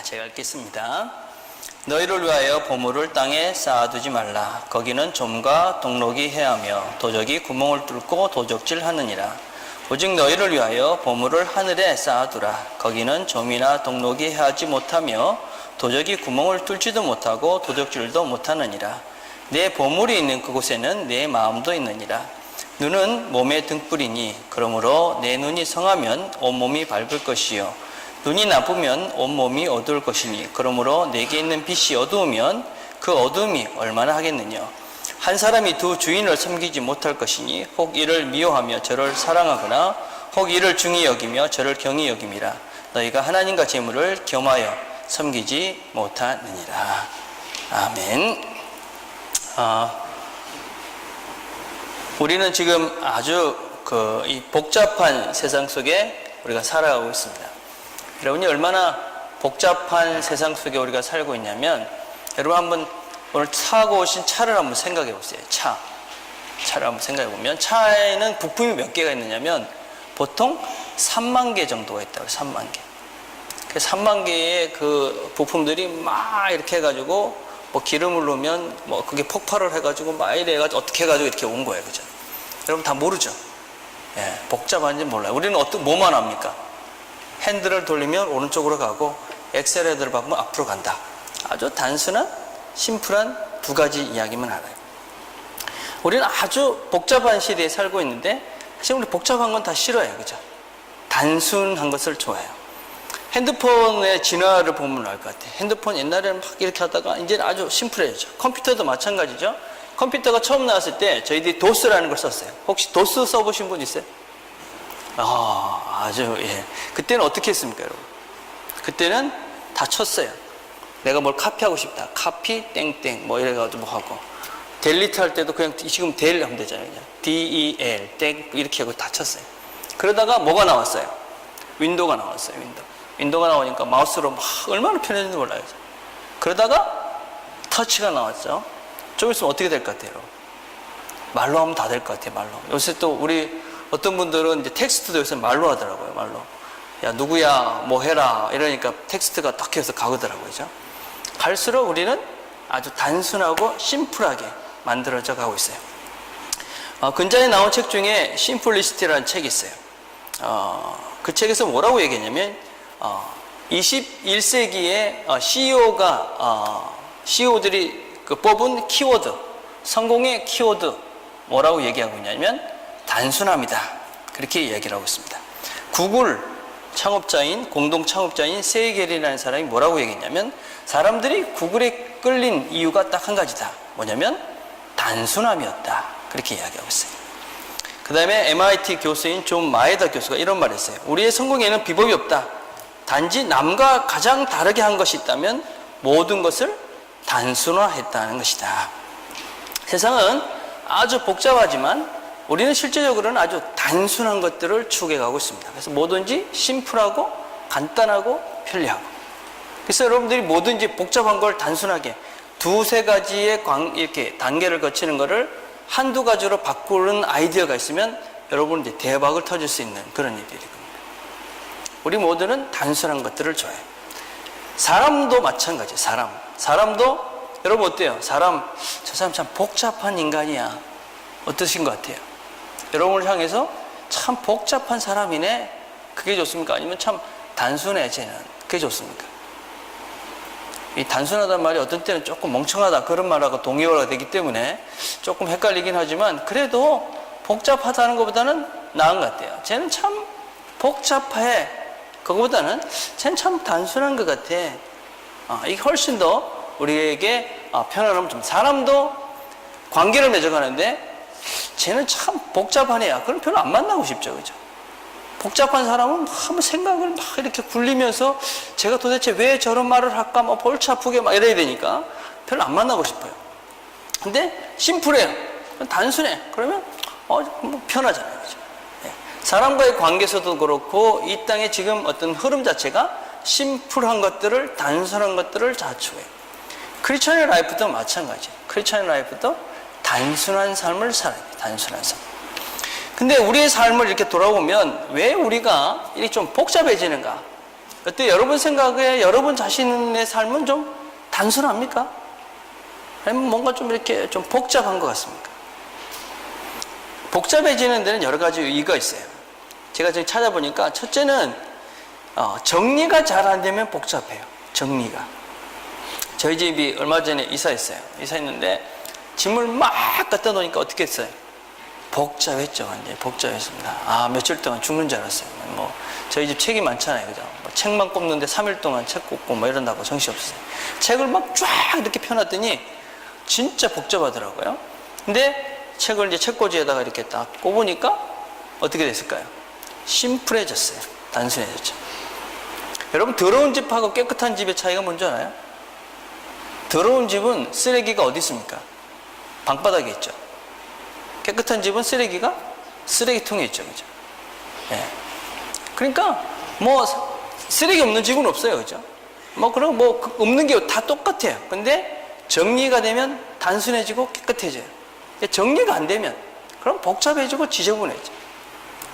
제가 읽겠습니다. 너희를 위하여 보물을 땅에 쌓아두지 말라. 거기는 좀과 동록이 해하며 도적이 구멍을 뚫고 도적질하느니라. 오직 너희를 위하여 보물을 하늘에 쌓아두라. 거기는 좀이나 동록이 해하지 못하며 도적이 구멍을 뚫지도 못하고 도적질도 못하느니라. 내 보물이 있는 그곳에는 내 마음도 있느니라. 눈은 몸의 등불이니 그러므로 내 눈이 성하면 온몸이 밝을 것이요 눈이 나쁘면 온몸이 어두울 것이니 그러므로 내게 있는 빛이 어두우면 그 어두움이 얼마나 하겠느냐. 한 사람이 두 주인을 섬기지 못할 것이니 혹 이를 미워하며 저를 사랑하거나 혹 이를 중히 여기며 저를 경히 여김이라. 너희가 하나님과 재물을 겸하여 섬기지 못하느니라. 아멘. 우리는 지금 아주 이 복잡한 세상 속에 우리가 살아가고 있습니다. 여러분이 얼마나 복잡한 세상 속에 우리가 살고 있냐면, 여러분 한번 오늘 타고 오신 차를 한번 생각해 보세요. 차를 한번 생각해 보면 차에는 부품이 몇 개가 있느냐면 보통 3만 개 정도가 있다고. 3만 개. 그 3만 개의 그 부품들이 막 이렇게 해가지고 뭐 기름을 넣으면 뭐 그게 폭발을 해가지고 막 이래 해가지고 어떻게 해가지고 이렇게 온 거예요. 그죠? 여러분 다 모르죠? 예, 복잡한지 몰라요. 우리는 뭐만 합니까? 핸들을 돌리면 오른쪽으로 가고 엑셀레터를 밟으면 앞으로 간다. 아주 단순한 심플한 두 가지 이야기만 알아요. 우리는 아주 복잡한 시대에 살고 있는데 사실 우리 복잡한 건 다 싫어해요. 그죠? 단순한 것을 좋아해요. 핸드폰의 진화를 보면 알 것 같아요. 핸드폰 옛날에는 막 이렇게 하다가 이제는 아주 심플해졌죠. 컴퓨터도 마찬가지죠. 컴퓨터가 처음 나왔을 때 저희들이 도스라는 걸 썼어요. 혹시 도스 써보신 분 있어요? 예. 그때는 어떻게 했습니까, 여러분? 그때는 다 쳤어요. 내가 뭘 카피하고 싶다. 카피, 땡땡, 뭐 이래가지고 뭐 하고. 델리트 할 때도 그냥 지금 델 하면 되잖아요. 그냥. DEL, 땡, 이렇게 하고 다 쳤어요. 그러다가 뭐가 나왔어요? 윈도우가 나왔어요, 윈도우가 나오니까 마우스로 막 얼마나 편해졌는지 몰라요. 그러다가 터치가 나왔죠. 좀 있으면 어떻게 될 것 같아요? 말로 하면 다 될 것 같아요, 말로. 요새 또 우리 어떤 분들은 이제 텍스트도 요새 말로 하더라고요, 말로. 야, 누구야, 뭐 해라. 이러니까 텍스트가 딱 해서 가거더라고요. 그죠? 갈수록 우리는 아주 단순하고 심플하게 만들어져 가고 있어요. 근자에 나온 책 중에 심플리시티라는 책이 있어요. 그 책에서 뭐라고 얘기했냐면, 21세기에 CEO들이 뽑은 키워드, 성공의 키워드, 뭐라고 얘기하고 있냐면, 단순함이다. 그렇게 얘기를 하고 있습니다. 구글 공동 창업자인 세이겔이라는 사람이 뭐라고 얘기했냐면, 사람들이 구글에 끌린 이유가 딱 한 가지다. 뭐냐면, 단순함이었다. 그렇게 이야기하고 있어요. 그 다음에 MIT 교수인 존 마에다 교수가 이런 말을 했어요. 우리의 성공에는 비법이 없다. 단지 남과 가장 다르게 한 것이 있다면 모든 것을 단순화했다는 것이다. 세상은 아주 복잡하지만 우리는 실제적으로는 아주 단순한 것들을 추구해가고 있습니다. 그래서 뭐든지 심플하고 간단하고 편리하고. 그래서 여러분들이 뭐든지 복잡한 걸 단순하게 두세 가지의 이렇게 단계를 거치는 것을 한두 가지로 바꾸는 아이디어가 있으면 여러분은 이제 대박을 터질 수 있는 그런 일들이 겁니다. 우리 모두는 단순한 것들을 좋아해요. 사람도 마찬가지예요. 사람도 여러분 어때요? 저 사람 참 복잡한 인간이야. 어떠신 것 같아요? 여러분을 향해서 참 복잡한 사람이네. 그게 좋습니까? 아니면 참 단순해 쟤는. 그게 좋습니까? 이 단순하단 말이 어떤 때는 조금 멍청하다 그런 말하고 동의어가 되기 때문에 조금 헷갈리긴 하지만 그래도 복잡하다는 것보다는 나은 것 같아요. 쟤는 참 복잡해. 그거보다는 쟤는 참 단순한 것 같아. 이게 훨씬 더 우리에게 편안함을 줍니다. 사람도 관계를 맺어가는데 쟤는 참 복잡한 애야. 그럼 별로 안 만나고 싶죠. 그죠? 복잡한 사람은 한번 생각을 막 이렇게 굴리면서 제가 도대체 왜 저런 말을 할까 막 골치 아프게 막 이래야 되니까 별로 안 만나고 싶어요. 근데 심플해요. 단순해. 그러면 뭐 편하잖아요. 그죠? 네. 사람과의 관계에서도 그렇고 이 땅의 지금 어떤 흐름 자체가 심플한 것들을, 단순한 것들을 자초해요. 크리스천의 라이프도 마찬가지예요. 크리스천의 라이프도 단순한 삶을 살아야 돼요. 단순한 삶. 근데 우리의 삶을 이렇게 돌아보면 왜 우리가 이렇게 좀 복잡해지는가? 어때 여러분 생각에 여러분 자신의 삶은 좀 단순합니까? 아니면 뭔가 좀 이렇게 좀 복잡한 것 같습니까? 복잡해지는 데는 여러 가지 이유가 있어요. 제가 지금 찾아보니까 첫째는 정리가 잘 안 되면 복잡해요. 정리가. 저희 집이 얼마 전에 이사했어요. 이사했는데 짐을 막 갖다 놓으니까 어떻게 했어요? 복잡했죠. 완전히 복잡했습니다. 며칠 동안 죽는 줄 알았어요. 뭐 저희 집 책이 많잖아요. 그죠? 뭐 책만 꼽는데 3일 동안 책 꼽고 뭐 이런다고 정신없었어요. 책을 막 쫙 이렇게 펴놨더니 진짜 복잡하더라고요. 근데 책을 이제 책꽂이에다가 이렇게 딱 꼽으니까 어떻게 됐을까요? 심플해졌어요. 단순해졌죠. 여러분, 더러운 집하고 깨끗한 집의 차이가 뭔지 알아요? 더러운 집은 쓰레기가 어디 있습니까? 방바닥에 있죠. 깨끗한 집은 쓰레기가 쓰레기통에 있죠. 그죠? 예. 그러니까, 뭐, 쓰레기 없는 집은 없어요. 그죠? 그럼 없는 게 다 똑같아요. 근데 정리가 되면 단순해지고 깨끗해져요. 정리가 안 되면, 그럼 복잡해지고 지저분해져.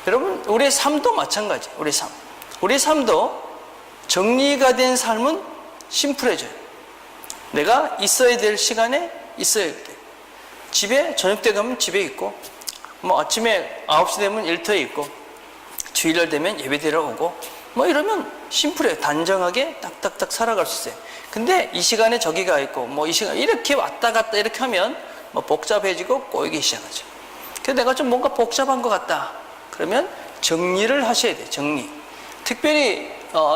여러분, 우리의 삶도 마찬가지. 우리의 삶도 정리가 된 삶은 심플해져요. 내가 있어야 될 시간에 있어야 돼. 집에 저녁 때 가면 집에 있고, 아침에 9시 되면 일터에 있고, 주일날 되면 예배드리러 오고, 이러면 심플해요. 단정하게 딱딱딱 살아갈 수 있어요. 근데 이 시간에 저기 가 있고, 이 시간 이렇게 왔다 갔다 이렇게 하면 복잡해지고 꼬이기 시작하죠. 그래서 내가 좀 뭔가 복잡한 것 같다. 그러면 정리를 하셔야 돼요. 정리. 특별히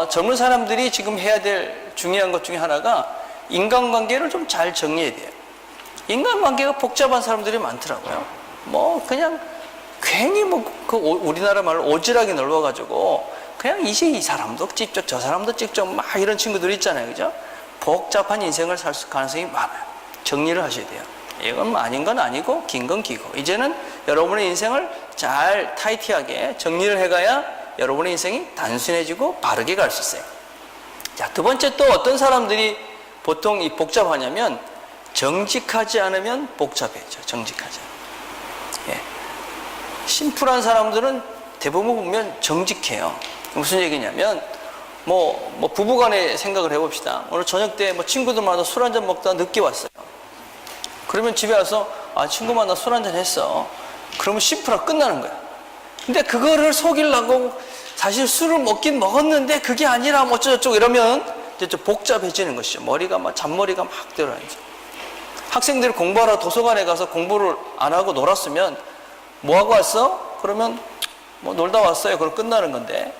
젊은 사람들이 지금 해야 될 중요한 것 중에 하나가 인간관계를 좀 잘 정리해야 돼요. 인간관계가 복잡한 사람들이 많더라고요. 그냥 괜히 우리나라 말로 오지랖이 넓어가지고 그냥 이제 이 사람도 찝쩍 저 사람도 찝쩍 막 이런 친구들 있잖아요. 그죠? 복잡한 인생을 살 가능성이 많아요. 정리를 하셔야 돼요. 이건 아닌 건 아니고 긴 건 기고, 이제는 여러분의 인생을 잘 타이트하게 정리를 해가야 여러분의 인생이 단순해지고 바르게 갈 수 있어요. 자, 두 번째, 또 어떤 사람들이 보통 이 복잡하냐면 정직하지 않으면 복잡해져. 정직하지 않으면. 예. 심플한 사람들은 대부분 보면 정직해요. 무슨 얘기냐면 부부간의 생각을 해봅시다. 오늘 저녁 때 친구들 만나서 술 한잔 먹다가 늦게 왔어요. 그러면 집에 와서 친구 만나 술 한잔 했어. 그러면 심플하게 끝나는 거야. 근데 그거를 속이려고 사실 술을 먹긴 먹었는데 그게 아니라 어쩌고저쩌고 이러면 이제 좀 복잡해지는 것이죠. 잔머리가 막 들어가죠. 학생들이 공부하러 도서관에 가서 공부를 안 하고 놀았으면 뭐 하고 왔어? 그러면 놀다 왔어요. 그럼 끝나는 건데,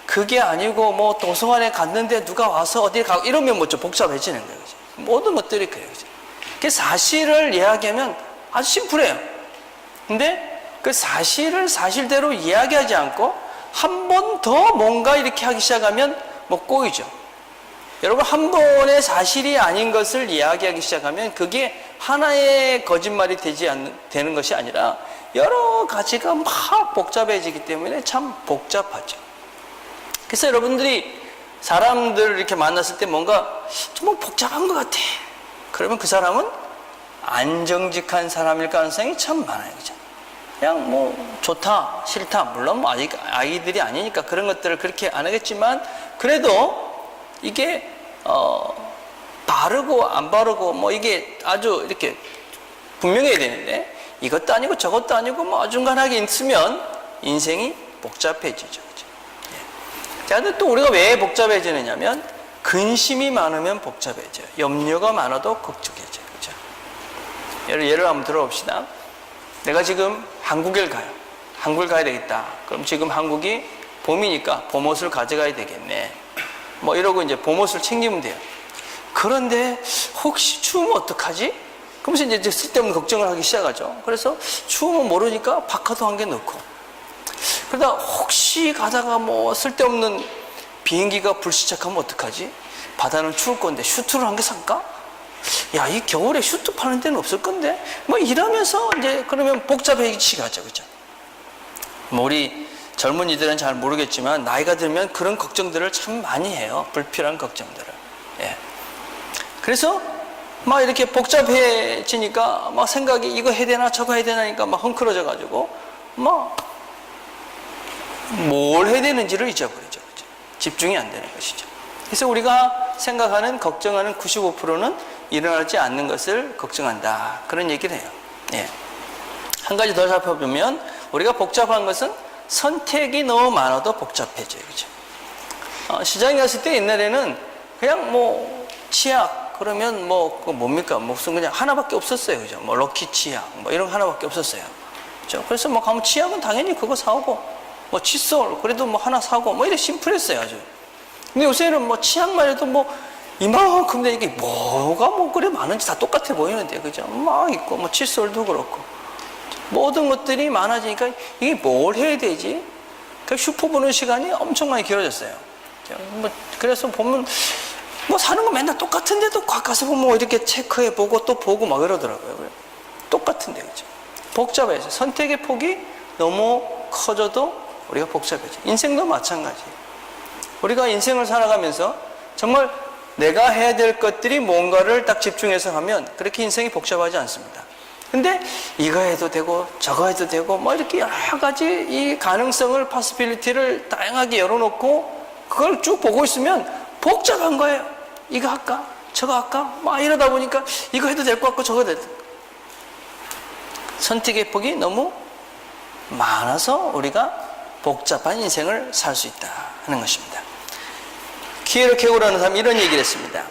그게 아니고 도서관에 갔는데 누가 와서 어디 가고 이러면 좀 복잡해지는 거예요. 그죠? 모든 것들이 그래요. 그죠? 그 사실을 이야기하면 아주 심플해요. 근데 그 사실을 사실대로 이야기하지 않고 한 번 더 뭔가 이렇게 하기 시작하면 꼬이죠. 여러분, 한 번의 사실이 아닌 것을 이야기하기 시작하면 그게 하나의 거짓말이 되는 것이 아니라 여러 가지가 막 복잡해지기 때문에 참 복잡하죠. 그래서 여러분들이 사람들을 이렇게 만났을 때 뭔가 좀 복잡한 것 같아. 그러면 그 사람은 안정직한 사람일 가능성이 참 많아요. 그죠? 그냥 좋다, 싫다. 물론 아직 아이들이 아니니까 그런 것들을 그렇게 안 하겠지만, 그래도 이게, 바르고 안 바르고 이게 아주 이렇게 분명해야 되는데, 이것도 아니고 저것도 아니고 어중간하게 있으면 인생이 복잡해지죠. 그죠? 예. 자, 근데 또 우리가 왜 복잡해지느냐면, 근심이 많으면 복잡해져요. 염려가 많아도 걱정해져요. 그죠? 예를 한번 들어봅시다. 내가 지금 한국에 가요. 한국을 가야 되겠다. 그럼 지금 한국이 봄이니까 봄옷을 가져가야 되겠네. 이러고 이제 봄옷을 챙기면 돼요. 그런데 혹시 추우면 어떡하지? 그러면서 이제 쓸데없는 걱정을 하기 시작하죠. 그래서 추우면 모르니까 파카도 한 개 넣고. 그러다 혹시 가다가 쓸데없는 비행기가 불시착하면 어떡하지? 바다는 추울 건데 슈트를 한 개 살까? 야, 이 겨울에 슈트 파는 데는 없을 건데? 이러면서 이제 그러면 복잡해지게 하죠. 그죠? 우리 젊은이들은 잘 모르겠지만 나이가 들면 그런 걱정들을 참 많이 해요. 불필요한 걱정들을. 예. 그래서 이렇게 복잡해지니까 생각이 이거 해야 되나 저거 해야 되나니까 헝클어져 가지고 뭘 해야 되는지를 잊어버리죠. 그죠? 집중이 안 되는 것이죠. 그래서 우리가 생각하는 걱정하는 95%는 일어나지 않는 것을 걱정한다. 그런 얘기를 해요. 예. 한 가지 더 살펴보면 우리가 복잡한 것은 선택이 너무 많아도 복잡해져요. 그죠? 시장에 갔을 때 옛날에는 그냥 뭐 치약 그러면 뭐 뭡니까? 무슨 그냥 하나밖에 없었어요. 그죠? 뭐 럭키 치약 뭐 이런 거 하나밖에 없었어요. 그죠? 그래서 뭐 가면 치약은 당연히 그거 사오고 뭐 칫솔 그래도 뭐 하나 사고 뭐 이렇게 심플했어요. 아주. 근데 요새는 뭐 치약만 해도 뭐 이만큼 돼 이게 뭐가 뭐 그래 많은지 다 똑같아 보이는데 그죠? 막 있고 뭐 칫솔도 그렇고 모든 것들이 많아지니까 이게 뭘 해야 되지? 그 슈퍼 보는 시간이 엄청 많이 길어졌어요. 뭐 그래서 보면 뭐 사는 거 맨날 똑같은데도 가서 보면 뭐 이렇게 체크해 보고 또 보고 막 이러더라고요. 똑같은데 그죠? 복잡해서 선택의 폭이 너무 커져도 우리가 복잡해져. 인생도 마찬가지예요. 우리가 인생을 살아가면서 정말 내가 해야 될 것들이 뭔가를 딱 집중해서 하면 그렇게 인생이 복잡하지 않습니다. 근데 이거 해도 되고 저거 해도 되고 뭐 이렇게 여러 가지 이 가능성을 파스빌리티를 다양하게 열어놓고 그걸 쭉 보고 있으면 복잡한 거예요. 이거 할까? 저거 할까? 막 이러다 보니까 이거 해도 될 것 같고 저거 해도 될 것 같고 선택의 폭이 너무 많아서 우리가 복잡한 인생을 살 수 있다 하는 것입니다. 키에르 케고라는 사람이 이런 얘기를 했습니다.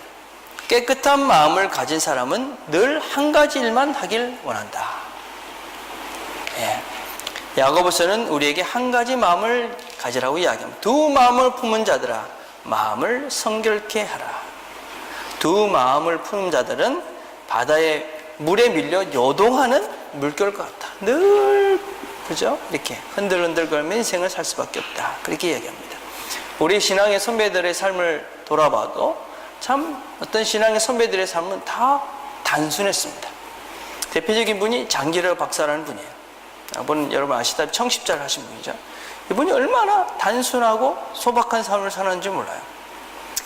깨끗한 마음을 가진 사람은 늘 한 가지 일만 하길 원한다. 예. 야고보서는 우리에게 한 가지 마음을 가지라고 이야기합니다. 두 마음을 품은 자들아 마음을 성결케 하라. 두 마음을 품은 자들은 바다의 물에 밀려 요동하는 물결 같다. 늘 그죠? 이렇게 흔들흔들 걸면 인생을 살 수밖에 없다. 그렇게 이야기합니다. 우리 신앙의 선배들의 삶을 돌아봐도 참 어떤 신앙의 선배들의 삶은 다 단순했습니다. 대표적인 분이 장기려 박사라는 분이에요. 이분 여러분 아시다시피 청십자를 하신 분이죠. 이분이 얼마나 단순하고 소박한 삶을 사는지 몰라요.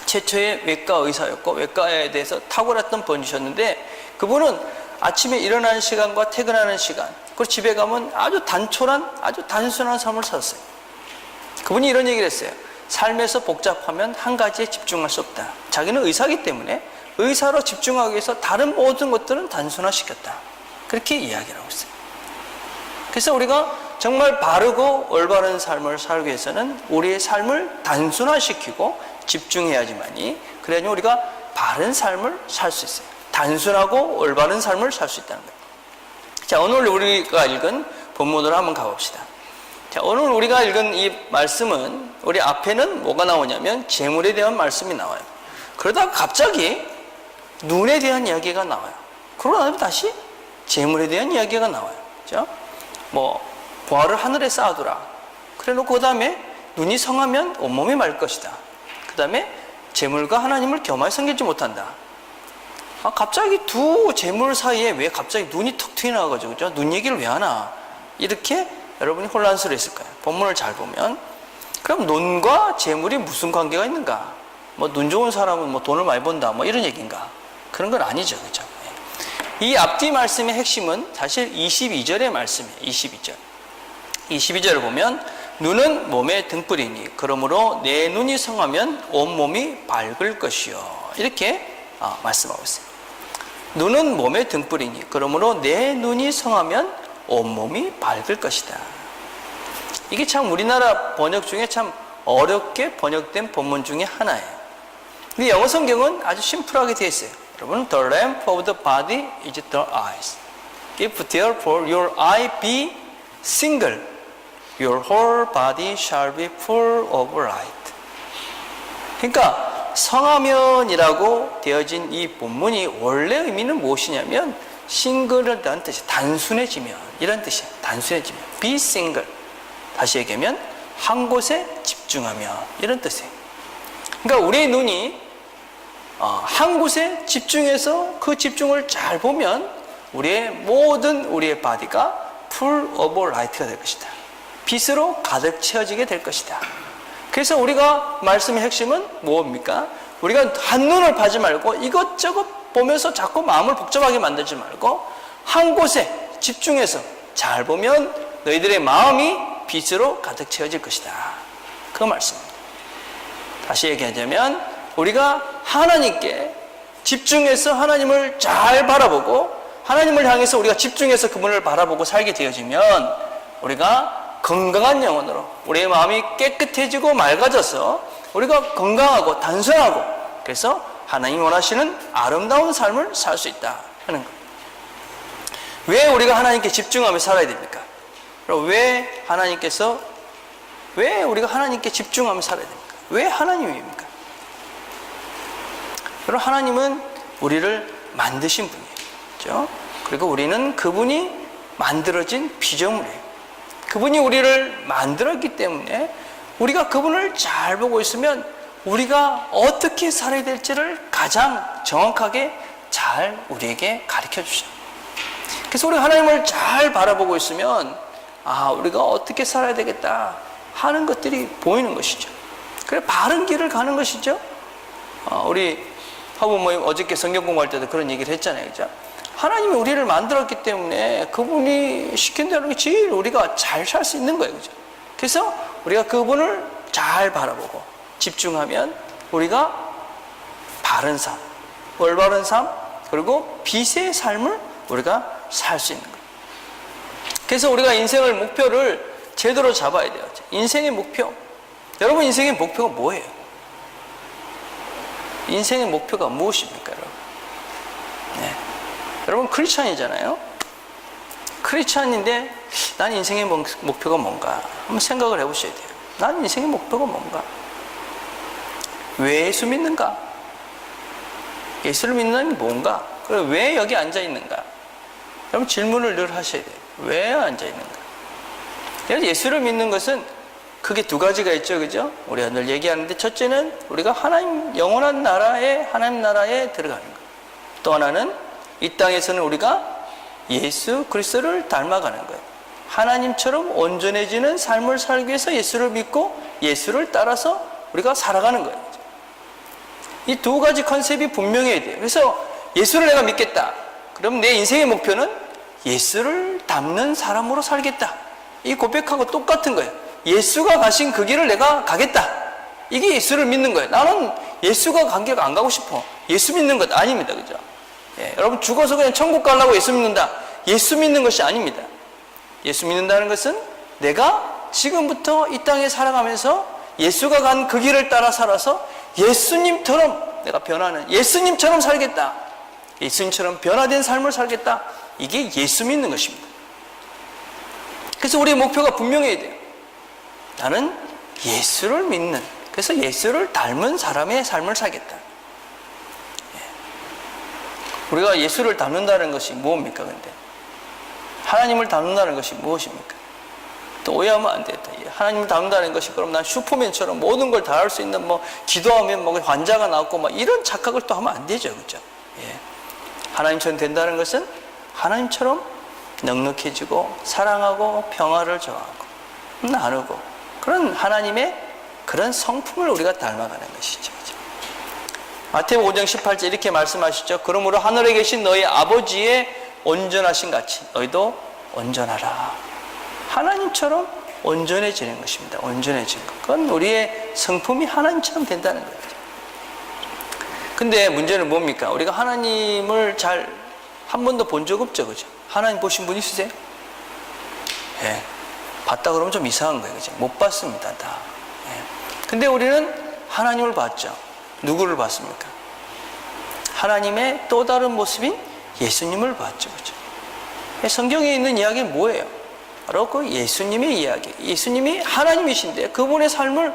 최초의 외과 의사였고 외과에 대해서 탁월했던 분이셨는데 그분은 아침에 일어나는 시간과 퇴근하는 시간 그리고 집에 가면 아주 단촐한 아주 단순한 삶을 살았어요. 그분이 이런 얘기를 했어요. 삶에서 복잡하면 한 가지에 집중할 수 없다. 자기는 의사이기 때문에 의사로 집중하기 위해서 다른 모든 것들은 단순화시켰다. 그렇게 이야기를 하고 있어요. 그래서 우리가 정말 바르고 올바른 삶을 살기 위해서는 우리의 삶을 단순화시키고 집중해야지만이 그래야지 우리가 바른 삶을 살 수 있어요. 단순하고 올바른 삶을 살 수 있다는 거예요. 자, 오늘 우리가 읽은 본문으로 한번 가봅시다. 자, 오늘 우리가 읽은 이 말씀은 우리 앞에는 뭐가 나오냐면 재물에 대한 말씀이 나와요. 그러다가 갑자기 눈에 대한 이야기가 나와요. 그러고 나면 다시 재물에 대한 이야기가 나와요. 그죠? 뭐 보화를 하늘에 쌓아두라. 그래 놓고 그 다음에 눈이 성하면 온몸이 말 것이다. 그 다음에 재물과 하나님을 겸하여 섬기지 못한다. 갑자기 두 재물 사이에 왜 갑자기 눈이 턱 튀어나와가지고 그죠? 눈 얘기를 왜 하나? 이렇게 여러분이 혼란스러웠을 거예요. 본문을 잘 보면 그럼 눈과 재물이 무슨 관계가 있는가? 뭐 눈 좋은 사람은 뭐 돈을 많이 번다 뭐 이런 얘기인가? 그런 건 아니죠. 그죠? 이 앞뒤 말씀의 핵심은 사실 22절의 말씀이에요. 22절. 22절을 보면 눈은 몸의 등불이니 그러므로 내 눈이 성하면 온몸이 밝을 것이요. 이렇게 말씀하고 있어요. 눈은 몸의 등불이니 그러므로 내 눈이 성하면 온몸이 밝을 것이다. 이게 참 우리나라 번역 중에 참 어렵게 번역된 본문 중에 하나예요. 근데 영어 성경은 아주 심플하게 되어 있어요. 여러분, the lamp of the body is the eyes. If therefore your eye be single, your whole body shall be full of light. 그러니까 성하면이라고 되어진 이 본문이 원래 의미는 무엇이냐면 싱글이라는 뜻이 단순해지면 이런 뜻이에요. 단순해지면 be single. 다시 얘기하면 한 곳에 집중하면 이런 뜻이에요. 그러니까 우리의 눈이 한 곳에 집중해서 그 집중을 잘 보면 우리의 바디가 full of light가 될 것이다. 빛으로 가득 채워지게 될 것이다. 그래서 우리가 말씀의 핵심은 뭡니까? 우리가 한눈을 파지 말고 이것저것 보면서 자꾸 마음을 복잡하게 만들지 말고 한 곳에 집중해서 잘 보면 너희들의 마음이 빛으로 가득 채워질 것이다. 그 말씀입니다. 다시 얘기하자면 우리가 하나님께 집중해서 하나님을 잘 바라보고 하나님을 향해서 우리가 집중해서 그분을 바라보고 살게 되어지면 우리가 건강한 영혼으로 우리의 마음이 깨끗해지고 맑아져서 우리가 건강하고 단순하고 그래서 하나님이 원하시는 아름다운 삶을 살 수 있다 하는 것. 왜 우리가 하나님께 집중하며 살아야 됩니까? 왜 우리가 하나님께 집중하며 살아야 됩니까? 왜 하나님입니까? 그럼 하나님은 우리를 만드신 분이에요. 그렇죠? 그리고 우리는 그분이 만들어진 피조물이에요. 그분이 우리를 만들었기 때문에 우리가 그분을 잘 보고 있으면 우리가 어떻게 살아야 될지를 가장 정확하게 잘 우리에게 가르쳐 주셔요. 그래서 우리가 하나님을 잘 바라보고 있으면 우리가 어떻게 살아야 되겠다 하는 것들이 보이는 것이죠. 그래 바른 길을 가는 것이죠. 우리 화보 모임 어저께 성경 공부할 때도 그런 얘기를 했잖아요. 그죠? 하나님이 우리를 만들었기 때문에 그분이 시킨 대로 제일 우리가 잘 살 수 있는 거예요. 그죠? 그래서 우리가 그분을 잘 바라보고 집중하면 우리가 바른 삶, 올바른 삶, 그리고 빛의 삶을 우리가 살 수 있는 거예요. 그래서 우리가 인생의 목표를 제대로 잡아야 돼요. 인생의 목표. 여러분 인생의 목표가 뭐예요? 인생의 목표가 무엇입니까, 여러분? 네. 여러분 크리스찬이잖아요. 크리스찬인데 난 인생의 목표가 뭔가 한번 생각을 해보셔야 돼요. 난 인생의 목표가 뭔가? 왜 예수 믿는가? 예수를 믿는 게 뭔가? 그리고 왜 여기 앉아 있는가? 여러분 질문을 늘 하셔야 돼요. 왜 앉아 있는가? 예수를 믿는 것은 크게 두 가지가 있죠, 그죠? 우리가 늘 얘기하는데 첫째는 우리가 하나님 영원한 나라에 하나님 나라에 들어가는 것. 또 하나는 이 땅에서는 우리가 예수 그리스도를 닮아가는 거예요. 하나님처럼 온전해지는 삶을 살기 위해서 예수를 믿고 예수를 따라서 우리가 살아가는 거예요. 이 두 가지 컨셉이 분명해야 돼요. 그래서 예수를 내가 믿겠다. 그럼 내 인생의 목표는 예수를 닮는 사람으로 살겠다. 이 고백하고 똑같은 거예요. 예수가 가신 그 길을 내가 가겠다. 이게 예수를 믿는 거예요. 나는 예수가 간 길 안 가고 싶어. 예수 믿는 것 아닙니다. 그죠? 예, 여러분 죽어서 그냥 천국 가려고 예수 믿는다. 예수 믿는 것이 아닙니다. 예수 믿는다는 것은 내가 지금부터 이 땅에 살아가면서 예수가 간 그 길을 따라 살아서 예수님처럼 내가 변하는 예수님처럼 살겠다. 예수님처럼 변화된 삶을 살겠다. 이게 예수 믿는 것입니다. 그래서 우리의 목표가 분명해야 돼요. 나는 예수를 믿는, 그래서 예수를 닮은 사람의 삶을 살겠다. 우리가 예수를 닮는다는 것이 무엇입니까? 근데 하나님을 닮는다는 것이 무엇입니까? 또 오해하면 안 되겠다. 하나님을 닮는다는 것이 그럼 난 슈퍼맨처럼 모든 걸 다 할 수 있는 기도하면 환자가 나왔고 이런 착각을 또 하면 안 되죠, 그렇죠? 예. 하나님처럼 된다는 것은 하나님처럼 넉넉해지고 사랑하고 평화를 좋아하고 나누고 그런 하나님의 그런 성품을 우리가 닮아가는 것이죠. 그렇죠? 마태복음 5장 18절 이렇게 말씀하시죠. 그러므로 하늘에 계신 너희 아버지의 온전하신 같이 너희도 온전하라. 하나님처럼 온전해지는 것입니다. 온전해지는 것. 그건 우리의 성품이 하나님처럼 된다는 거예요. 근데 문제는 뭡니까? 우리가 하나님을 잘 한 번도 본 적 없죠, 그죠? 하나님 보신 분 있으세요? 예. 봤다 그러면 좀 이상한 거예요, 그죠? 못 봤습니다, 다. 예. 근데 우리는 하나님을 봤죠. 누구를 봤습니까? 하나님의 또 다른 모습인 예수님을 봤죠, 그죠? 성경에 있는 이야기는 뭐예요? 바로 그 예수님의 이야기. 예수님이 하나님이신데 그분의 삶을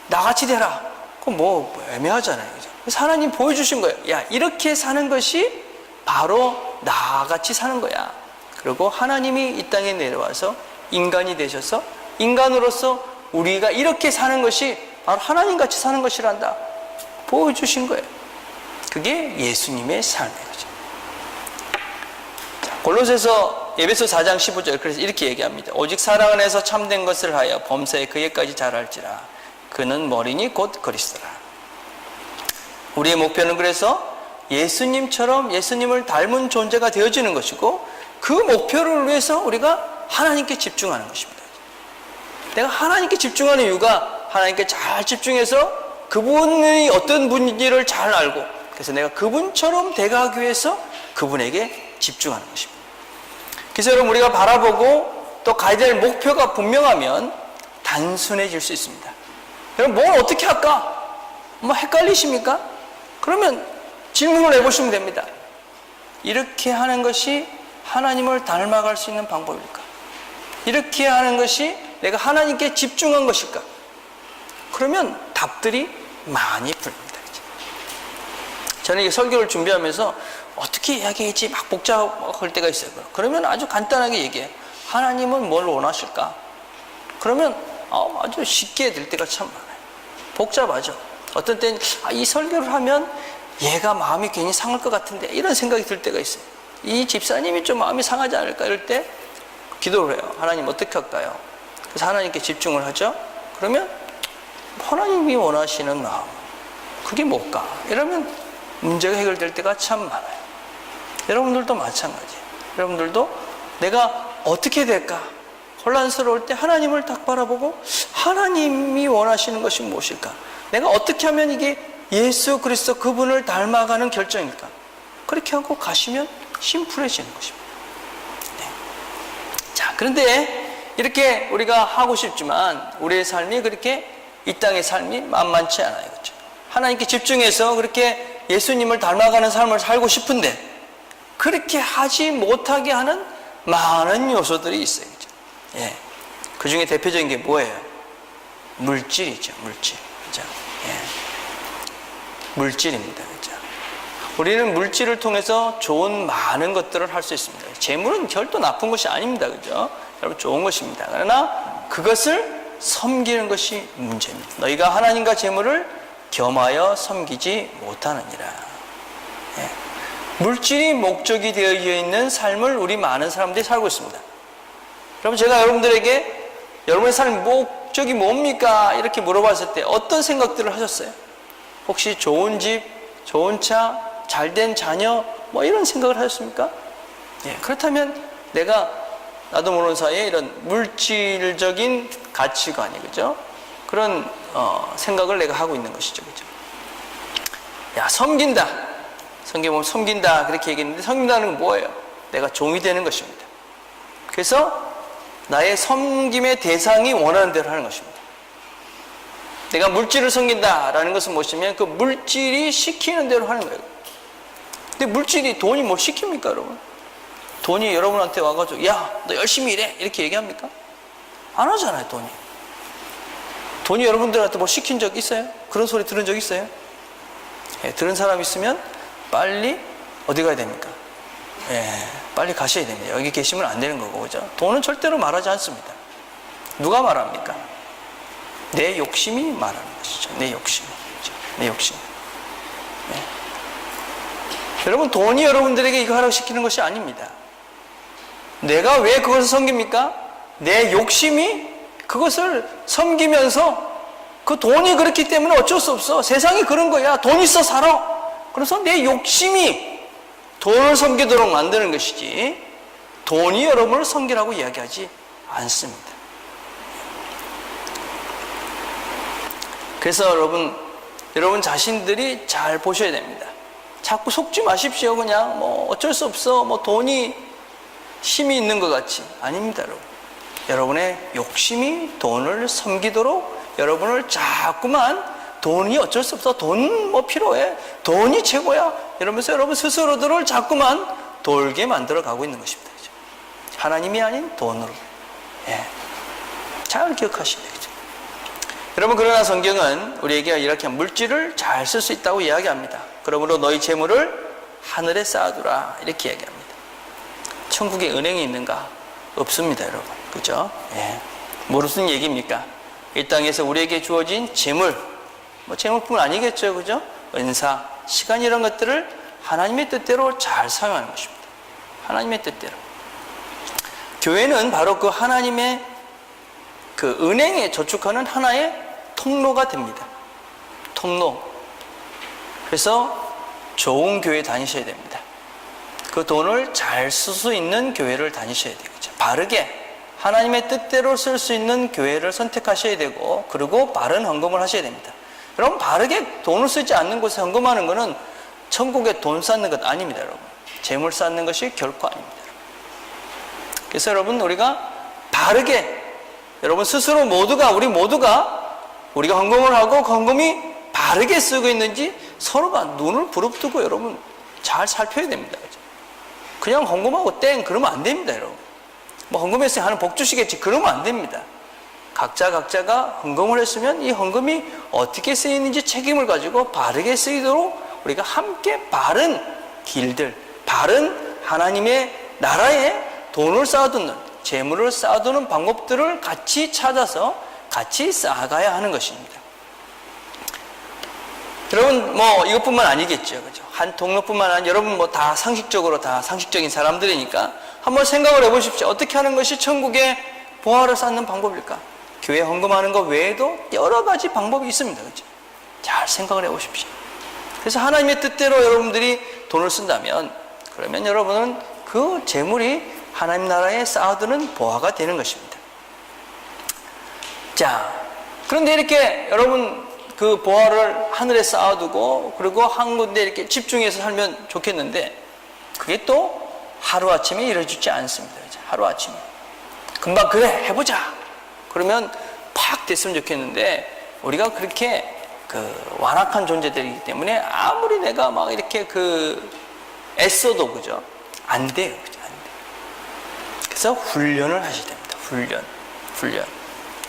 나같이 되라. 그건 애매하잖아요, 그죠? 그래서 하나님 보여주신 거예요. 야, 이렇게 사는 것이 바로 나같이 사는 거야. 그리고 하나님이 이 땅에 내려와서 인간이 되셔서 인간으로서 우리가 이렇게 사는 것이 바로 하나님같이 사는 것이란다. 보여주신 거예요. 그게 예수님의 삶이에요. 골로새서 에베소 4장 15절 그래서 이렇게 얘기합니다. 오직 사랑 안에서 참된 것을 하여 범사에 그에까지 자랄지라. 그는 머리니 곧 그리스도라. 우리의 목표는 그래서 예수님처럼 예수님을 닮은 존재가 되어지는 것이고 그 목표를 위해서 우리가 하나님께 집중하는 것입니다. 내가 하나님께 집중하는 이유가 하나님께 잘 집중해서 그분이 어떤 분인지를 잘 알고, 그래서 내가 그분처럼 돼가기 위해서 그분에게 집중하는 것입니다. 그래서 여러분, 우리가 바라보고 또 가야 될 목표가 분명하면 단순해질 수 있습니다. 여러분, 뭘 어떻게 할까? 뭐 헷갈리십니까? 그러면 질문을 해보시면 됩니다. 이렇게 하는 것이 하나님을 닮아갈 수 있는 방법일까? 이렇게 하는 것이 내가 하나님께 집중한 것일까? 그러면 답들이 많이 풀립니다. 저는 이 설교를 준비하면서 어떻게 이야기할지 막 복잡할 때가 있어요. 그러면 아주 간단하게 얘기해요. 하나님은 뭘 원하실까? 그러면 아주 쉽게 될 때가 참 많아요. 복잡하죠. 어떤 때는 이 설교를 하면 얘가 마음이 괜히 상할 것 같은데 이런 생각이 들 때가 있어요. 이 집사님이 좀 마음이 상하지 않을까 이럴 때 기도를 해요. 하나님 어떻게 할까요? 그래서 하나님께 집중을 하죠. 그러면 하나님이 원하시는 마음, 그게 뭘까? 이러면 문제가 해결될 때가 참 많아요. 여러분들도 마찬가지예요. 여러분들도 내가 어떻게 될까? 혼란스러울 때 하나님을 딱 바라보고 하나님이 원하시는 것이 무엇일까? 내가 어떻게 하면 이게 예수 그리스도 그분을 닮아가는 결정일까? 그렇게 하고 가시면 심플해지는 것입니다. 네. 자, 그런데 이렇게 우리가 하고 싶지만 우리의 삶이 그렇게 이 땅의 삶이 만만치 않아요. 그렇죠? 하나님께 집중해서 그렇게 예수님을 닮아가는 삶을 살고 싶은데 그렇게 하지 못하게 하는 많은 요소들이 있어요. 그렇죠? 예. 그 중에 대표적인 게 뭐예요? 물질이죠. 물질. 그렇죠? 예. 물질입니다. 그렇죠? 우리는 물질을 통해서 좋은 많은 것들을 할 수 있습니다. 재물은 결도 나쁜 것이 아닙니다. 그죠? 여러분, 좋은 것입니다. 그러나 그것을 섬기는 것이 문제입니다. 너희가 하나님과 재물을 겸하여 섬기지 못하느니라. 예. 물질이 목적이 되어 있는 삶을 우리 많은 사람들이 살고 있습니다. 여러분, 제가 여러분들에게 여러분의 삶 목적이 뭡니까? 이렇게 물어봤을 때 어떤 생각들을 하셨어요? 혹시 좋은 집, 좋은 차, 잘된 자녀 뭐 이런 생각을 하셨습니까? 예, 그렇다면 내가 나도 모르는 사이에 이런 물질적인 가치관이, 그죠? 그런 생각을 내가 하고 있는 것이죠. 그죠? 야, 섬긴다. 성경에 보면 섬긴다 그렇게 얘기했는데 섬긴다는 건 뭐예요? 내가 종이 되는 것입니다. 그래서 나의 섬김의 대상이 원하는 대로 하는 것입니다. 내가 물질을 섬긴다라는 것은 무엇이냐면 그 물질이 시키는 대로 하는 거예요. 근데 물질이 돈이 뭐 시킵니까, 여러분? 돈이 여러분한테 와가지고 야, 너 열심히 일해 이렇게 얘기합니까? 안 하잖아요. 돈이 여러분들한테 뭐 시킨 적 있어요? 그런 소리 들은 적 있어요? 예, 들은 사람 있으면 빨리 어디 가야 됩니까? 예, 빨리 가셔야 됩니다. 여기 계시면 안 되는 거고, 그죠? 돈은 절대로 말하지 않습니다. 누가 말합니까? 내 욕심이 말하는 것이죠. 내 욕심이. 그렇죠? 내 욕심. 예. 여러분, 돈이 여러분들에게 이거 하라고 시키는 것이 아닙니다. 내가 왜 그것을 섬깁니까? 내 욕심이 그것을 섬기면서 그 돈이 그렇기 때문에 어쩔 수 없어. 세상이 그런 거야. 돈 있어 살아. 그래서 내 욕심이 돈을 섬기도록 만드는 것이지 돈이 여러분을 섬기라고 이야기하지 않습니다. 그래서 여러분 자신들이 잘 보셔야 됩니다. 자꾸 속지 마십시오. 그냥 뭐 어쩔 수 없어. 뭐 돈이 힘이 있는 것 같이. 아닙니다, 여러분. 여러분의 욕심이 돈을 섬기도록 여러분을 자꾸만 돈이 어쩔 수 없어. 돈 뭐 필요해. 돈이 최고야. 이러면서 여러분 스스로들을 자꾸만 돌게 만들어 가고 있는 것입니다. 그죠? 하나님이 아닌 돈으로. 예. 잘 기억하셔야 되겠죠. 여러분, 그러나 성경은 우리에게 이렇게 물질을 잘 쓸 수 있다고 이야기합니다. 그러므로 너희 재물을 하늘에 쌓아두라. 이렇게 이야기합니다. 천국에 은행이 있는가? 없습니다, 여러분. 그죠? 예. 무슨 얘기입니까? 이 땅에서 우리에게 주어진 재물, 뭐 재물뿐 아니겠죠, 그죠? 은사, 시간 이런 것들을 하나님의 뜻대로 잘 사용하는 것입니다. 하나님의 뜻대로. 교회는 바로 그 하나님의 그 은행에 저축하는 하나의 통로가 됩니다. 통로. 그래서 좋은 교회 다니셔야 됩니다. 그 돈을 잘 쓸 수 있는 교회를 다니셔야 되겠죠. 바르게 하나님의 뜻대로 쓸 수 있는 교회를 선택하셔야 되고, 그리고 바른 헌금을 하셔야 됩니다. 여러분, 바르게 돈을 쓰지 않는 곳에 헌금하는 것은 천국에 돈 쌓는 것 아닙니다, 여러분. 재물 쌓는 것이 결코 아닙니다. 그래서 여러분, 우리가 바르게, 여러분 스스로 우리 모두가 우리가 헌금을 하고 그 헌금이 바르게 쓰고 있는지 서로가 눈을 부릅뜨고 여러분 잘 살펴야 됩니다. 그냥 헌금하고 땡 그러면 안 됩니다, 여러분. 뭐 헌금했으니 하는 복 주시겠지 그러면 안 됩니다. 각자가 헌금을 했으면 이 헌금이 어떻게 쓰이는지 책임을 가지고 바르게 쓰이도록 우리가 함께 바른 길들, 바른 하나님의 나라에 돈을 쌓아두는, 재물을 쌓아두는 방법들을 같이 찾아서 같이 쌓아가야 하는 것입니다. 여러분, 뭐 이것뿐만 아니겠죠, 그죠? 한 동료뿐만 아니라 여러분 뭐 다 상식적으로 다 상식적인 사람들이니까 한번 생각을 해보십시오. 어떻게 하는 것이 천국의 보화를 쌓는 방법일까? 교회 헌금하는 것 외에도 여러 가지 방법이 있습니다, 그죠? 잘 생각을 해보십시오. 그래서 하나님의 뜻대로 여러분들이 돈을 쓴다면, 그러면 여러분은 그 재물이 하나님 나라에 쌓아두는 보화가 되는 것입니다. 자, 그런데 이렇게 여러분 그 보화를 하늘에 쌓아두고 그리고 한 군데 이렇게 집중해서 살면 좋겠는데 그게 또 하루아침에 이루어지지 않습니다. 하루아침에 금방 그래 해보자 그러면 팍 됐으면 좋겠는데 우리가 그렇게 완악한 존재들이기 때문에 아무리 내가 막 이렇게 애써도 그죠? 안 돼요. 그죠? 안 돼요. 그래서 훈련을 하셔야 됩니다. 훈련.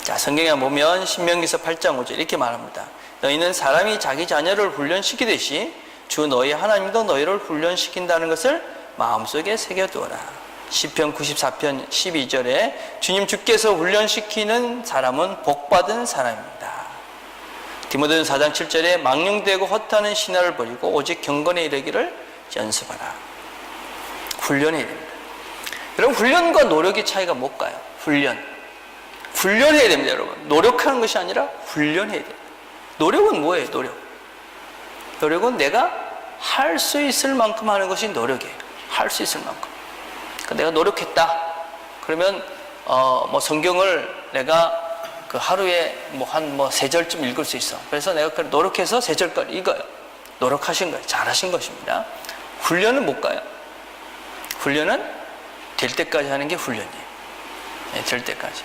자, 성경에 보면 신명기서 8장 5절 이렇게 말합니다. 너희는 사람이 자기 자녀를 훈련시키듯이 주 너희 하나님도 너희를 훈련시킨다는 것을 마음속에 새겨두어라. 시편 94편 12절에 주님 주께서 훈련시키는 사람은 복받은 사람입니다. 디모데전서 4장 7절에 망령되고 헛하는 신화를 버리고 오직 경건에 이르기를 연습하라. 훈련해야 됩니다. 여러분, 훈련과 노력의 차이가 뭘까요? 훈련해야 됩니다, 여러분. 노력하는 것이 아니라 훈련해야 됩니다. 노력은 뭐예요, 노력은 내가 할 수 있을 만큼 하는 것이 노력이에요. 할 수 있을 만큼. 그러니까 내가 노력했다. 그러면, 성경을 내가 하루에 한 3절쯤 읽을 수 있어. 그래서 내가 노력해서 3절까지 읽어요. 노력하신 거예요. 잘하신 것입니다. 훈련은 뭘까요? 훈련은 될 때까지 하는 게 훈련이에요. 네, 될 때까지.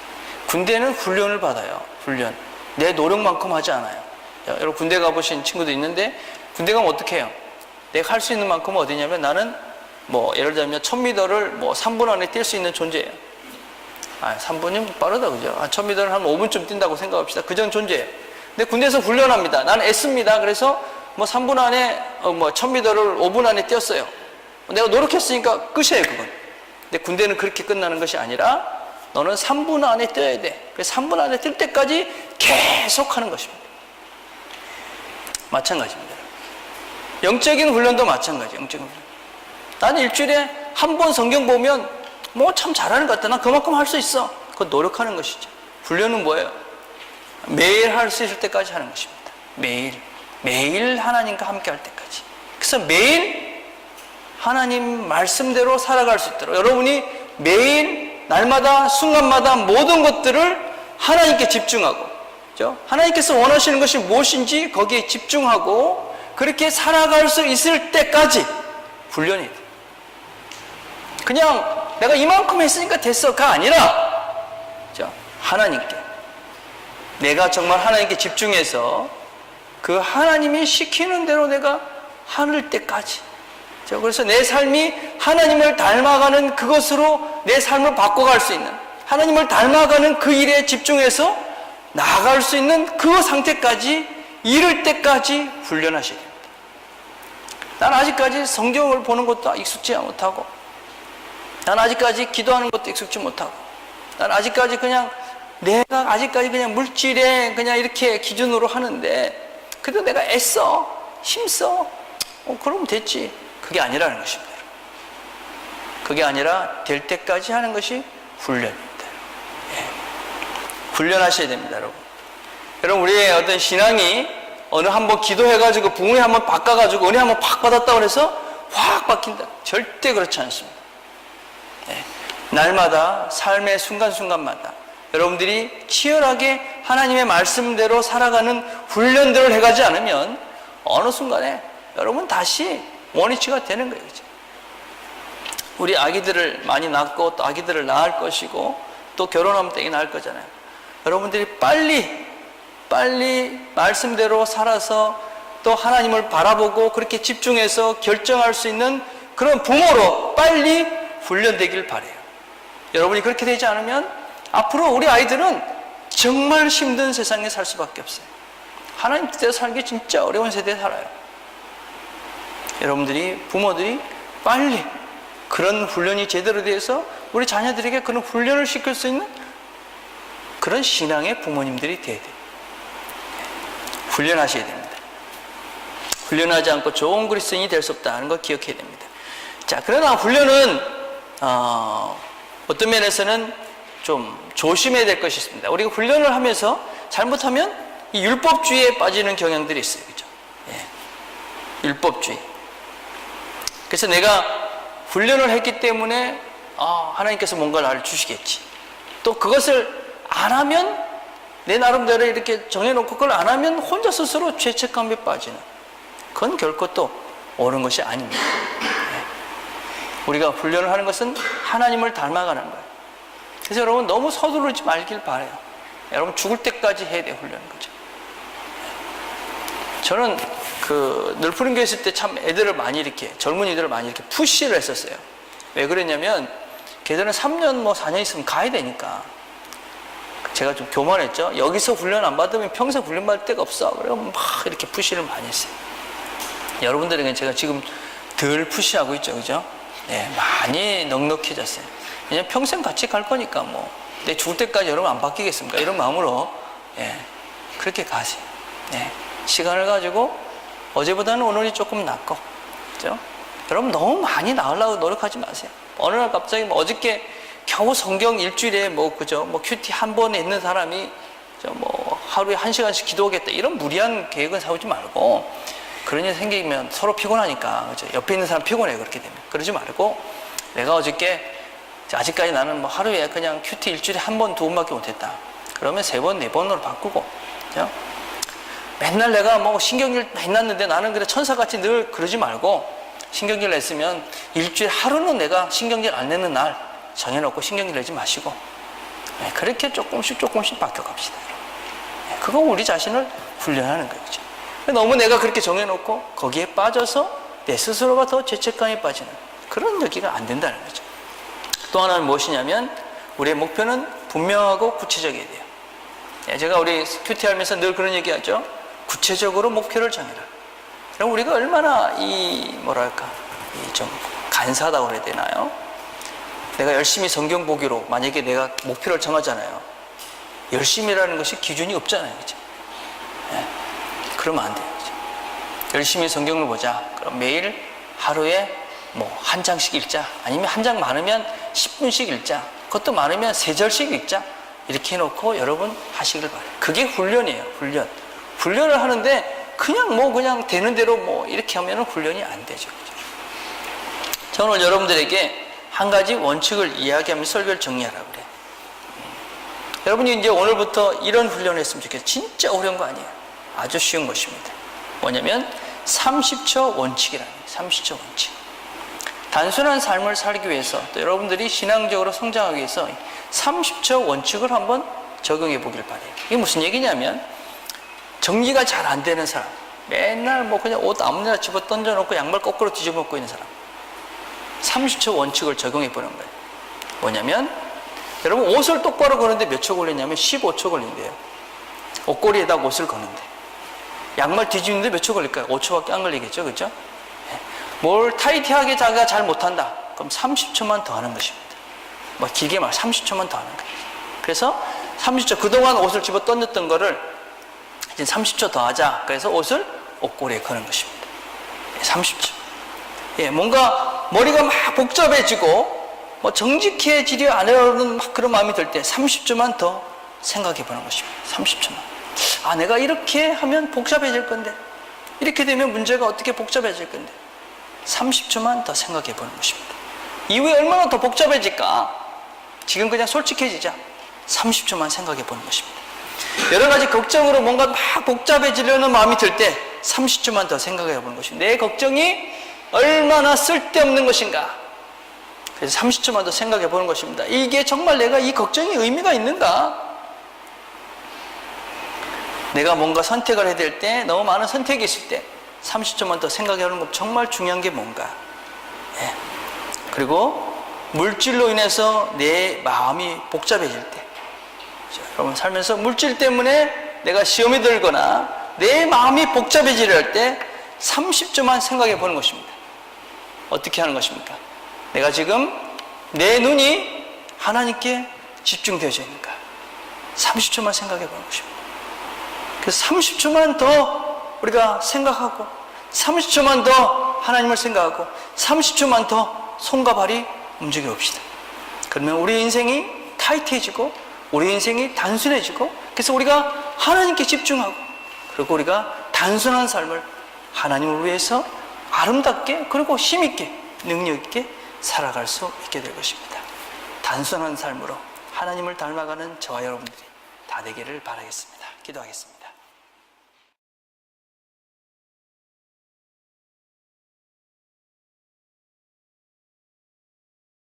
군대는 훈련을 받아요. 훈련. 내 노력만큼 하지 않아요. 여러분 군대 가보신 친구도 있는데 군대 가면 어떻게 해요? 내가 할 수 있는 만큼은 어디냐면 나는 예를 들면 1000m를 3분 안에 뛸 수 있는 존재예요. 3분이면 빠르다, 그죠? 1000m를 한 5분쯤 뛴다고 생각합시다. 그 정도 존재예요. 근데 군대에서 훈련합니다. 나는 애씁니다. 그래서 3분 안에 1000m를 5분 안에 뛰었어요. 내가 노력했으니까 끝이에요, 그건. 근데 군대는 그렇게 끝나는 것이 아니라 너는 3분 안에 뛰어야 돼. 그래서 3분 안에 뛸 때까지 계속 하는 것입니다. 마찬가지입니다. 영적인 훈련도 마찬가지예요. 영적인 훈련. 나는 일주일에 한 번 성경 보면 참 잘하는 것 같다. 난 그만큼 할 수 있어. 그건 노력하는 것이죠. 훈련은 뭐예요? 매일 할 수 있을 때까지 하는 것입니다. 매일 하나님과 함께 할 때까지. 그래서 매일 하나님 말씀대로 살아갈 수 있도록 여러분이 매일 날마다 순간마다 모든 것들을 하나님께 집중하고, 그렇죠? 하나님께서 원하시는 것이 무엇인지 거기에 집중하고 그렇게 살아갈 수 있을 때까지 훈련이 돼. 그냥 내가 이만큼 했으니까 됐어가 아니라, 그렇죠? 하나님께, 내가 정말 하나님께 집중해서 그 하나님이 시키는 대로 내가 하는 때까지. 그래서 내 삶이 하나님을 닮아가는 그것으로 내 삶을 바꿔갈 수 있는, 하나님을 닮아가는 그 일에 집중해서 나아갈 수 있는 그 상태까지 이를 때까지 훈련하셔야 됩니다. 난 아직까지 성경을 보는 것도 익숙지 못하고, 난 아직까지 기도하는 것도 익숙지 못하고, 난 아직까지 내가 아직까지 그냥 물질에 그냥 이렇게 기준으로 하는데, 그래도 내가 애써, 힘써, 그러면 됐지. 그게 아니라는 것입니다. 그게 아니라 될 때까지 하는 것이 훈련입니다. 예. 훈련하셔야 됩니다, 여러분. 여러분, 우리의 어떤 신앙이 어느 한번 기도해가지고 부흥회 한번 바꿔가지고 은혜 한번 팍 받았다고 해서 확 바뀐다. 절대 그렇지 않습니다. 예. 날마다 삶의 순간순간마다 여러분들이 치열하게 하나님의 말씀대로 살아가는 훈련들을 해가지 않으면 어느 순간에 여러분 다시 원위치가 되는 거예요. 그렇죠? 우리 아기들을 많이 낳고 또 아기들을 낳을 것이고 또 결혼하면 땡이 낳을 거잖아요. 여러분들이 빨리 말씀대로 살아서 또 하나님을 바라보고 그렇게 집중해서 결정할 수 있는 그런 부모로 빨리 훈련되길 바라요. 여러분이 그렇게 되지 않으면 앞으로 우리 아이들은 정말 힘든 세상에 살 수밖에 없어요. 하나님 뜻대로 살기 진짜 어려운 세대에 살아요. 여러분들이, 부모들이 빨리 그런 훈련이 제대로 돼서 우리 자녀들에게 그런 훈련을 시킬 수 있는 그런 신앙의 부모님들이 돼야 돼요. 훈련하셔야 됩니다. 훈련하지 않고 좋은 그리스도인이 될 수 없다는 거 기억해야 됩니다. 자, 그러나 훈련은 어떤 면에서는 좀 조심해야 될 것이 있습니다. 우리가 훈련을 하면서 잘못하면 이 율법주의에 빠지는 경향들이 있어요. 그죠? 예. 율법주의. 그래서 내가 훈련을 했기 때문에 하나님께서 뭔가 나를 주시겠지. 또 그것을 안 하면 내 나름대로 이렇게 정해놓고 그걸 안 하면 혼자 스스로 죄책감에 빠지는, 그건 결코 또 옳은 것이 아닙니다. 예. 우리가 훈련을 하는 것은 하나님을 닮아가는 거예요. 그래서 여러분 너무 서두르지 말길 바라요. 여러분 죽을 때까지 해야 돼요. 훈련은. 거죠. 저는 늘푸른 교회 있을 때 참 애들을 많이 이렇게, 젊은이들을 많이 이렇게 푸시를 했었어요. 왜 그랬냐면 걔들은 3년 4년 있으면 가야 되니까. 제가 좀 교만했죠. 여기서 훈련 안 받으면 평생 훈련 받을 데가 없어. 그래서 막 이렇게 푸시를 많이 했어요. 여러분들에게 제가 지금 덜 푸시하고 있죠. 그죠? 네, 많이 넉넉해졌어요. 왜냐면 평생 같이 갈 거니까 내 죽을 때까지 여러분 안 바뀌겠습니까? 이런 마음으로, 예, 그렇게 가세요. 예, 시간을 가지고 어제보다는 오늘이 조금 낫고, 그죠? 여러분 너무 많이 나으려고 노력하지 마세요. 어느 날 갑자기 어저께 겨우 성경 일주일에 그죠? 큐티 한 번에 있는 사람이 하루에 1시간씩 기도하겠다. 이런 무리한 계획은 세우지 말고, 그런 일 생기면 서로 피곤하니까, 그죠? 옆에 있는 사람 피곤해, 그렇게 되면. 그러지 말고, 내가 어저께 아직까지 나는 하루에 그냥 큐티 일주일에 한 번, 두 번밖에 못했다. 그러면 3번, 4번으로 바꾸고, 그죠? 맨날 내가 신경질 했났는데 나는 그래 천사같이 늘 그러지 말고, 신경질 냈으면 일주일에 하루는 내가 신경질 안 내는 날 정해놓고 신경질 내지 마시고, 그렇게 조금씩 바뀌어갑시다. 그거 우리 자신을 훈련하는 거예요. 그죠? 너무 내가 그렇게 정해놓고 거기에 빠져서 내 스스로가 더 죄책감에 빠지는 그런 여기가 안 된다는 거죠. 또 하나는 무엇이냐면 우리의 목표는 분명하고 구체적이어야 돼요. 제가 우리 큐티 하면서 늘 그런 얘기하죠. 구체적으로 목표를 정해라. 그럼 우리가 얼마나 좀 간사하다고 그래야 되나요? 내가 열심히 성경 보기로 만약에 내가 목표를 정하잖아요. 열심히라는 것이 기준이 없잖아요. 그죠? 네. 그러면 안 돼요. 그죠? 열심히 성경을 보자. 그럼 매일 하루에 한 장씩 읽자. 아니면 한 장 많으면 10분씩 읽자. 그것도 많으면 3절씩 읽자. 이렇게 해놓고 여러분 하시길 바라요. 그게 훈련이에요. 훈련. 훈련을 하는데 그냥 되는 대로 이렇게 하면 훈련이 안 되죠. 그죠? 저는 오늘 여러분들에게 한 가지 원칙을 이야기하면서 설교를 정리하라고 그래요. 여러분이 이제 오늘부터 이런 훈련을 했으면 좋겠어요. 진짜 어려운 거 아니에요. 아주 쉬운 것입니다. 뭐냐면 30초 원칙이라는 거예요. 30초 원칙. 단순한 삶을 살기 위해서 또 여러분들이 신앙적으로 성장하기 위해서 30초 원칙을 한번 적용해 보길 바라요. 이게 무슨 얘기냐면 정리가 잘 안 되는 사람, 맨날 그냥 옷 아무데나 집어 던져놓고 양말 거꾸로 뒤집어 놓고 있는 사람, 30초 원칙을 적용해 보는 거예요. 뭐냐면 여러분 옷을 똑바로 거는데 몇 초 걸리냐면 15초 걸린대요. 옷걸이에다 옷을 거는데. 양말 뒤집는데 몇 초 걸릴까요? 5초밖에 안 걸리겠죠. 그죠? 뭘 타이트하게 자기가 잘 못한다. 그럼 30초만 더 하는 것입니다. 길게 말해 30초만 더 하는 거예요. 그래서 30초, 그동안 옷을 집어 던졌던 거를 이제 30초 더 하자. 그래서 옷을 옷걸이에 거는 것입니다. 30초. 뭔가 머리가 막 복잡해지고 정직해지려 하려는 그런 마음이 들 때 30초만 더 생각해 보는 것입니다. 30초만. 내가 이렇게 하면 복잡해질 건데, 이렇게 되면 문제가 어떻게 복잡해질 건데, 30초만 더 생각해 보는 것입니다. 이후에 얼마나 더 복잡해질까? 지금 그냥 솔직해지자. 30초만 생각해 보는 것입니다. 여러 가지 걱정으로 뭔가 막 복잡해지려는 마음이 들 때 30초만 더 생각해 보는 것입니다. 내 걱정이 얼마나 쓸데없는 것인가. 그래서 30초만 더 생각해 보는 것입니다. 이게 정말 내가 이 걱정이 의미가 있는가? 내가 뭔가 선택을 해야 될 때, 너무 많은 선택이 있을 때 30초만 더 생각해 보는 것 정말 중요한 게 뭔가. 예. 그리고 물질로 인해서 내 마음이 복잡해질 때, 여러분 살면서 물질 때문에 내가 시험에 들거나 내 마음이 복잡해지려 때 30초만 생각해 보는 것입니다. 어떻게 하는 것입니까? 내가 지금 내 눈이 하나님께 집중되어져 있는가? 30초만 생각해 보는 것입니다. 그래서 30초만 더 우리가 생각하고 30초만 더 하나님을 생각하고 30초만 더 손과 발이 움직여 봅시다. 그러면 우리 인생이 타이트해지고 우리 인생이 단순해지고, 그래서 우리가 하나님께 집중하고, 그리고 우리가 단순한 삶을 하나님을 위해서 아름답게 그리고 힘있게 능력있게 살아갈 수 있게 될 것입니다. 단순한 삶으로 하나님을 닮아가는 저와 여러분들이 다 되기를 바라겠습니다. 기도하겠습니다.